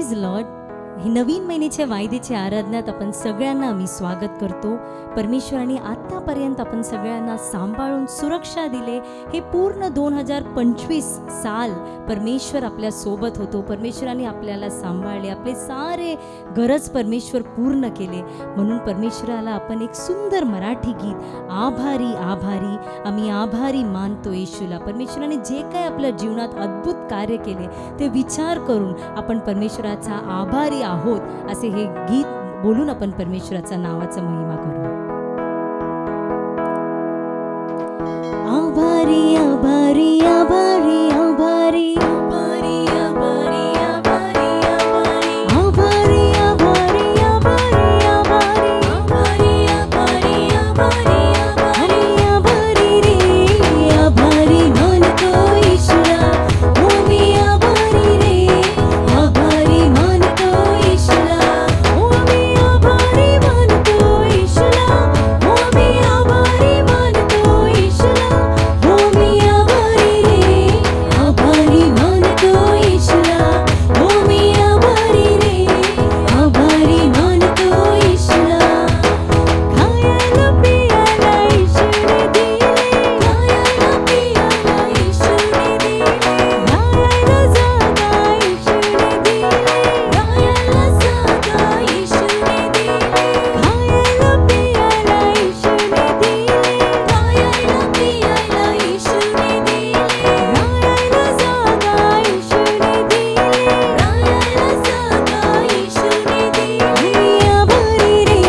Praise Lord. ही नवीन महिन्याच्या वायदेच्या आराधनात आपण सगळ्यांना आम्ही स्वागत करतो. परमेश्वराने आत्तापर्यंत आपण सगळ्यांना सांभाळून सुरक्षा दिले. हे पूर्ण 2025 साल परमेश्वर आपल्या सोबत होतो. परमेश्वराने आपल्याला सांभाळले, आपले सारे गरज परमेश्वर पूर्ण केले. म्हणून परमेश्वराला आपण एक सुंदर मराठी गीत, आभारी आभारी, आम्ही आभारी मानतो येशूला. परमेश्वराने जे काय आपल्या जीवनात अद्भुत कार्य केले ते विचार करून आपण परमेश्वराचा आभारी आहोत असे हे गीत बोलून आपण परमेश्वराचा नावाचा महिमा करू. आभारी आभारी आभारी आभारी आभारी आभारी आभारी आभारी आभारी आभारी आभारी आभारी आभारी आभारी आभारी रे आभारी मानतो ईश्वरा. हो मी आभारी रे आभारी मानतो ईश्वरा. हो मी आभारी मानतो ईश्वरा. हो मी आभारी मानतो ईश्वरा. हो मी आभारी रे आभारी मानतो ईश्वरा. हो मी आभारी रे आभारी मानतो ईश्वरा. खायला पियाला ईश्वरी दिले, खायला पियाला ईश्वरी दिले, राहायला जागा ईश्वरी दिले, राहायला जागा ईश्वरी दिले, खायला पियाला ईश्वरी दिले, खायला पियाला ईश्वरी दिले, राहायला जागा ईश्वरी दिले, राहायला जागा ईश्वरी दिले. मी आभारी रे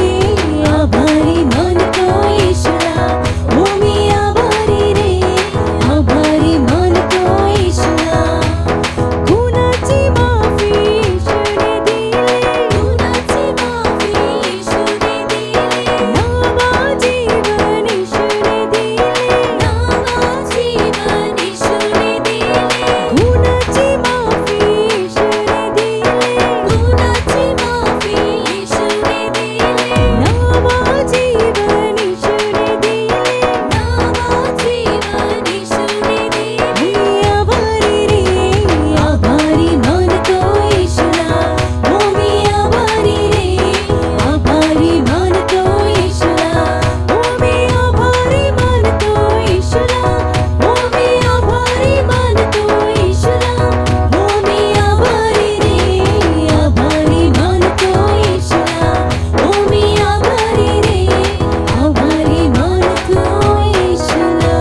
आभारी मानतो ईश्वरा. हो मी आभारी रे आभारी मानतो ईश्वरा. गुणाची माफी ईश्वरी दिले, गुणाची माफी ईश्वरी दिले, नावा जीवन ईश्वरी दिले, नावा जीवन ईश्वरी दिले, गुणाची माफी ईश्वरी दिले, गुणाची माफी ईश्वरी दिले, नावा जीवन ईश्वरी दिले, नावा जीवन ईश्वरी दिले. मी आभारी रे आभारी मानतो ईश्वरा. हो मी आभारी रे आभारी मानतो ईश्वरा. हो मी आभारी मानतो ईश्वरा. हो मी आभारी मानतो ईश्वरा. हो मी आभारी रे आभारी मानतो ईश्वरा. हो मी आभारी रे आभारी मानतो ईश्वरा.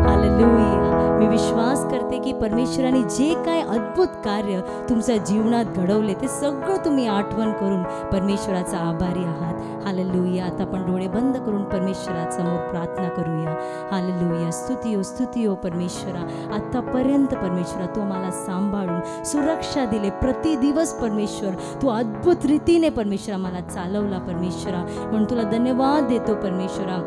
हालेलुया. मी विश्वास करते की परमेश्वराने जे काय अद्भुत कार्य तुमच्या जीवनात घडवले ते सगळं तुम्ही आठवण करून परमेश्वराचा आभारी आहात. हालेलुया. आता आपण डोळे बंद करून परमेश्वरासमोर प्रार्थना करूया. हालेलुया. स्तुती हो परमेश्वरा. आतापर्यंत परमेश्वरा तू आम्हाला सांभाळून सुरक्षा दिले. प्रतिदिवस परमेश्वर तू अद्भुत रीतीने परमेश्वरा मला चालवला परमेश्वरा. म्हणून तुला धन्यवाद देतो परमेश्वरा.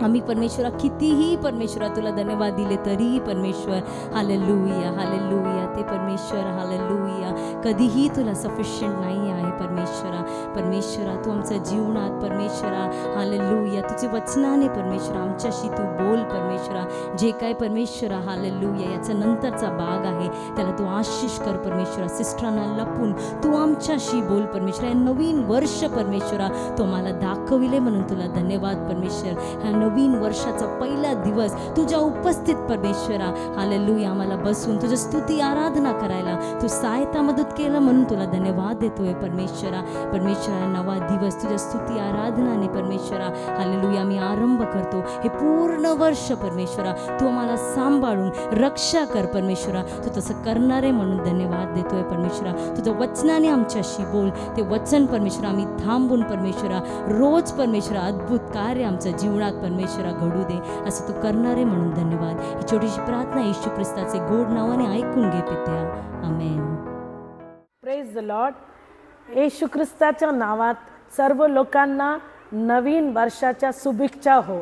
आम्ही परमेश्वरा कितीही परमेश्वरा तुला धन्यवाद दिले तरीही परमेश्वर हालेलुया हालेलुया ते परमेश्वर हालेलुया कधीही तुला सफिशियंट नाही आहे परमेश्वरा. परमेश्वरा तू आमच्या जीवनात परमेश्वरा हालेलुया तुझे वचनाने परमेश्वरा आमच्याशी तू बोल परमेश्वरा. जे काय परमेश्वरा हालेलुया याचा नंतरचा भाग आहे त्याला तू आशीष कर परमेश्वरा. सिस्टरांना लपून तू आमच्याशी बोल परमेश्वरा. हे नवीन वर्ष परमेश्वरा तू आम्हाला दाखविले म्हणून तुला धन्यवाद परमेश्वर. ह्या नवीन वर्षाचा पहिला दिवस तुझ्या उपस्थित परमेश्वरा हालेलुया आम्हाला बसून तुझ्या स्तुती आराधना करायला तू सहायता मदत केलं म्हणून तुला धन्यवाद देतोय परमेश्वरा. परमेश्वरा नवा दिवस तुझ्या स्तुती आराधनाने परमेश्वरा हालेलुया आम्ही आरंभ करतो. हे पूर्ण वर्ष परमेश्वरा तू आम्हाला सांभाळून रक्षा कर परमेश्वरा. तू तसं करणारे म्हणून धन्यवाद देतोय परमेश्वरा. तुझं वचनाने आमच्याशी बोल. ते वचन परमेश्वरा आम्ही थांबून परमेश्वरा रोज परमेश्वरा अद्भुत कार्य आमच्या जीवनात परमेश्वरा घडू दे असं तू करणारे म्हणून धन्यवाद. ही छोटीशी प्रार्थना येशू ख्रिस्ताचे गोड नावाने ऐकून घे पित्या. Amen. Praise the lord. Yeshu ख्रिस्ताच्या नावात सर्व लोकांना नवीन वर्षाच्या शुभेच्छा हो.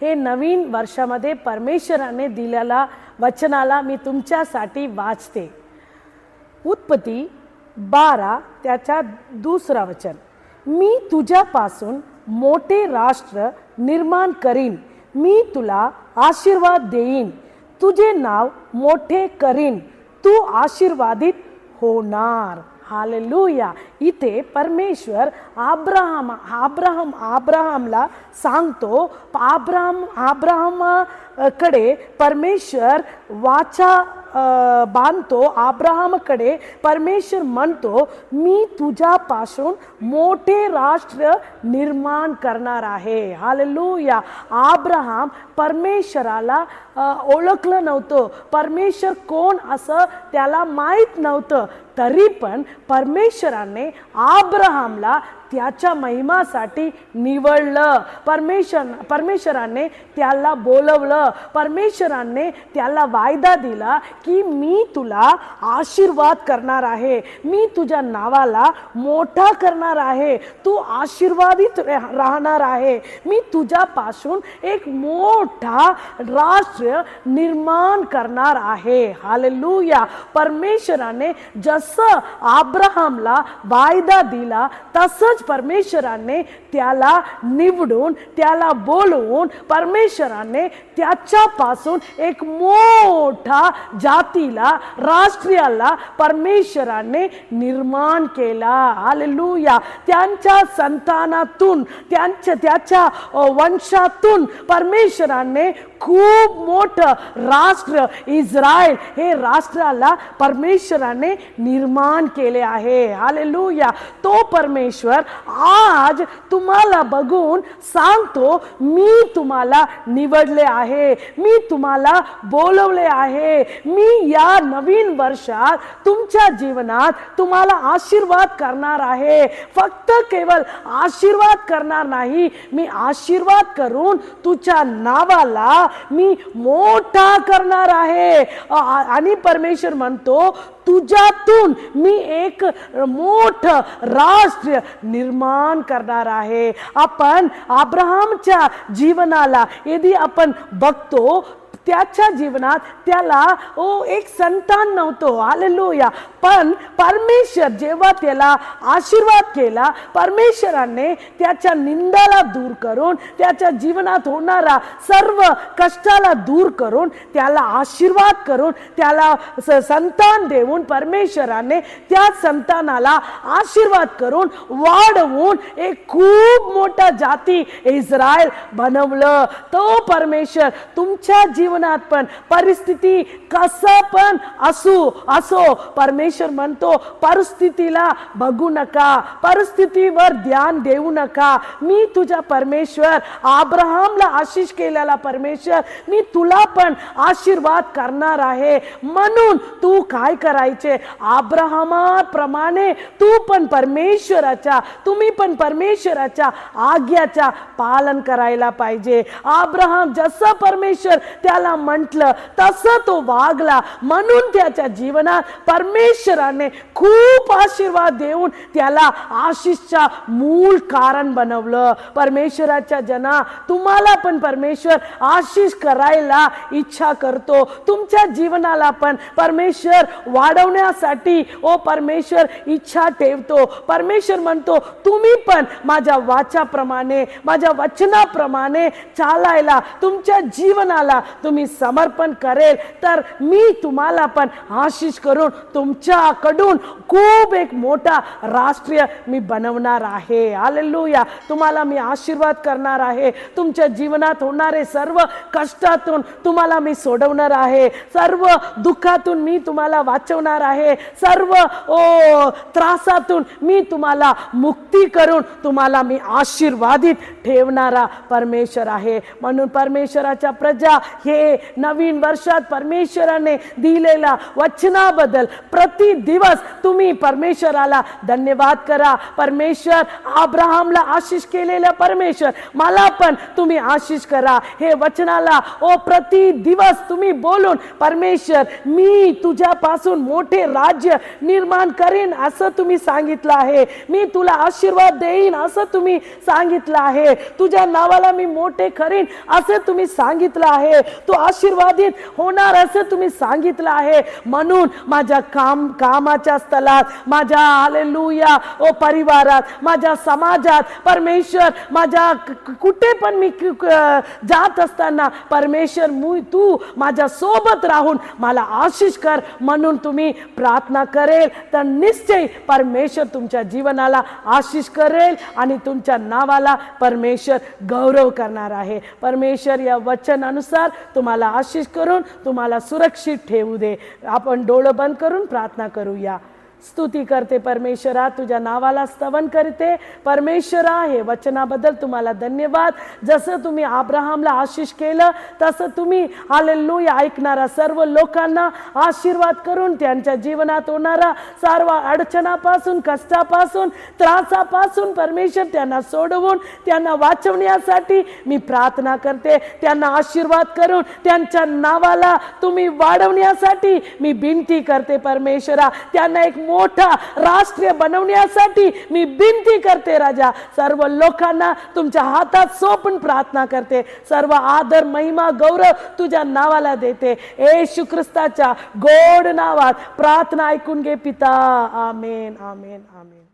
हे नवीन वर्षामध्ये परमेश्वराने दिलेल्या वचनाला मी तुमच्यासाठी वाचते. उत्पत्ती 12 त्याच्या 2 वचन. मी तुझ्यापासून मोठे राष्ट्र निर्माण करीन. मी तुला आशीर्वाद देईन. तुझे नाव मोठे करीन. तू आशीर्वादित होणार. हालेलुया. इथे परमेश्वर अब्राहमला सांगतो. अब्राहमकडे परमेश्वर वाचा बांधतो. अब्राहमकडे परमेश्वर म्हणतो, मी तुझ्यापासून मोठे राष्ट्र निर्माण करणार आहे. हालेलुया. अब्राहम परमेश्वराला ओळखलं नव्हतं. परमेश्वर कोण असं त्याला माहीत नव्हतं. तरी पण परमेश्वराने अब्राहमला त्याच्या महिमासाठी निवडलं. परमेश्वराने त्याला बोलवलं. परमेश्वराने त्याला वायदा दिला की मी तुला आशीर्वाद करणार आहे, मी तुझ्या नावाला मोठा करणार आहे, तू आशीर्वादित राहणार आहे, मी तुझ्यापासून एक मोठा राष्ट्र निर्माण करणार आहे. हालेलुया. परमेश्वराने जसं अब्राहमला वायदा दिला तसंच परमेश्वराने त्याला निवडून, त्याला बोलवून, परमेश्वराने त्याच्यापासून एक मोठा जातीला, राष्ट्रीयाला परमेश्वराने निर्माण केला. हालेलुया. त्यांच्या संतानातून, त्याच्या वंशातून परमेश्वराने खूप मोठं राष्ट्र इस्रायल हे राष्ट्राला परमेश्वराने निर्माण केले आहे. हालेलुया. तो परमेश्वर आज तुम्हाला बघून सांगतो, मी तुम्हाला निवडले आहे, मी तुम्हाला बोलवले आहे, मी या नवीन वर्षात तुमच्या जीवनात तुम्हाला आशीर्वाद करणार आहे. फक्त केवळ आशीर्वाद करणार नाही, मी आशीर्वाद करून तुझ्या नावाला मी मोठा करणार आहे. आणि परमेश्वर म्हणतो, तुझ्यातून मी एक मोठं राष्ट्र निर्माण करणार आहे. आपण अब्राहमच्या जीवनाला यदि आपण बघतो, त्याच्या जीवनात त्याला एक संतान नव्हतं. हालेलुया. पण परमेश्वर जेव्हा त्याला आशीर्वाद केला, परमेश्वराने त्याच्या निंदाला दूर करून, त्याच्या जीवनात होणारा सर्व कष्टाला दूर करून, त्याला आशीर्वाद करून, त्याला संतान देऊन, परमेश्वराने त्या संतानाला आशीर्वाद करून वाढवून एक खूप मोठा जाती इस्रायल बनवलं. तो परमेश्वर तुमच्या जीवनात पण परिस्थिती कसं पण असो, परमेश्वर म्हणतो, परिस्थितीला बघू नका, परिस्थितीवर ध्यान देऊ नका. मी तुझा परमेश्वर, अब्राहमला आशीष केलेला परमेश्वर, मी तुला पण आशीर्वाद करणार आहे. म्हणून तू काय करायचे, अब्राहमाप्रमाणे तू पण परमेश्वराच्या, तुम्ही पण परमेश्वराच्या आज्ञाचा पालन करायला पाहिजे. अब्राहम जसं परमेश्वर त्याला म्हटलं तसं तो वागला. म्हणून त्याच्या जीवनात परमेश्वराने खूप आशीर्वाद देऊन त्याला आशीषचा मूळ कारण बनवलं. परमेश्वराच्या जना, तुम्हाला पण परमेश्वर आशीष करायला इच्छा करतो. तुमच्या जीवनाला पण परमेश्वर वाढवण्यासाठी परमेश्वर इच्छा ठेवतो. परमेश्वर म्हणतो, तुम्ही पण माझ्या वाचाप्रमाणे, माझ्या वचनाप्रमाणे चालायला, तुमच्या जीवनाला तुम्ही समर्पण करेल तर मी तुम्हाला पण आशीष करून तुमच्याकडून खूप एक मोठा राष्ट्रीय मी बनवणार आहे. हालेलुया. तुम्हाला मी आशीर्वाद करणार आहे. तुमच्या जीवनात होणारे सर्व कष्टातून तुम्हाला मी सोडवणार आहे. सर्व दुःखातून मी तुम्हाला वाचवणार आहे. सर्व त्रासातून मी तुम्हाला मुक्ती करून तुम्हाला मी आशीर्वादित ठेवणारा परमेश्वर आहे. म्हणून परमेश्वराच्या प्रजा हे नवीन वर्षात परमेश्वराने दिलेला वचनाबद्दल प्रति दिवस तुम्ही परमेश्वराला धन्यवाद करा. परमेश्वर अब्राहमला आशीष केलेला परमेश्वर मला पण तुम्ही आशीष करा. हे वचनाला प्रति दिवस तुम्ही बोलून, परमेश्वर मी तुझ्यापासून मोठे राज्य निर्माण करीन असं तुम्ही सांगितलं आहे. मी तुला आशीर्वाद देईन असं तुम्ही सांगितलं आहे. तुझ्या नावाला मी मोठे करीन असं तुम्ही सांगितलं आहे. तो आशीर्वादित होणार असं तुम्ही सांगितलं आहे. म्हणून माझ्या कामाच्या स्थळात, माझ्या हालेलुया ओ परिवारात, माझ्या समाजात परमेश्वर, माझ्या कुठे पण मी जात असताना परमेश्वर तू माझ्या सोबत राहून मला आशीष कर म्हणून तुम्ही प्रार्थना करेल तर निश्चय परमेश्वर तुमच्या जीवनाला आशीष करेल आणि तुमच्या नावाला परमेश्वर गौरव करणार आहे. परमेश्वर या वचनानुसार तुम्हाला आशीष करून तुम्हाला सुरक्षित ठेवू दे. आपण डोळं बंद करून प्रार्थना करूया. स्तुती करते परमेश्वरा, तुझ्या नावाला स्तवन करते परमेश्वरा. हे वचनाबद्दल तुम्हाला धन्यवाद. जसं तुम्ही अब्राहमला आशीष केलं तसं तुम्ही हालेलुया ऐकणारा सर्व लोकांना आशीर्वाद करून त्यांच्या जीवनात होणारा सर्व अडचणापासून, कष्टापासून, त्रासापासून परमेश्वर त्यांना सोडवून त्यांना वाचवण्यासाठी मी प्रार्थना करते. त्यांना आशीर्वाद करून त्यांच्या नावाला तुम्ही वाढवण्यासाठी मी विनंती करते परमेश्वरा. त्यांना एक मोठा राष्ट्रीय बनवण्यासाठी मी विनंती करते राजा. सर्व लोकांना तुमच्या हातात सोपून प्रार्थना करते. सर्व आदर, महिमा, गौरव तुझ्या नावाला देते. येशू ख्रिस्ताच्या गोड नावात प्रार्थना ऐकून घे पिता. आमेन, आमेन, आमेन.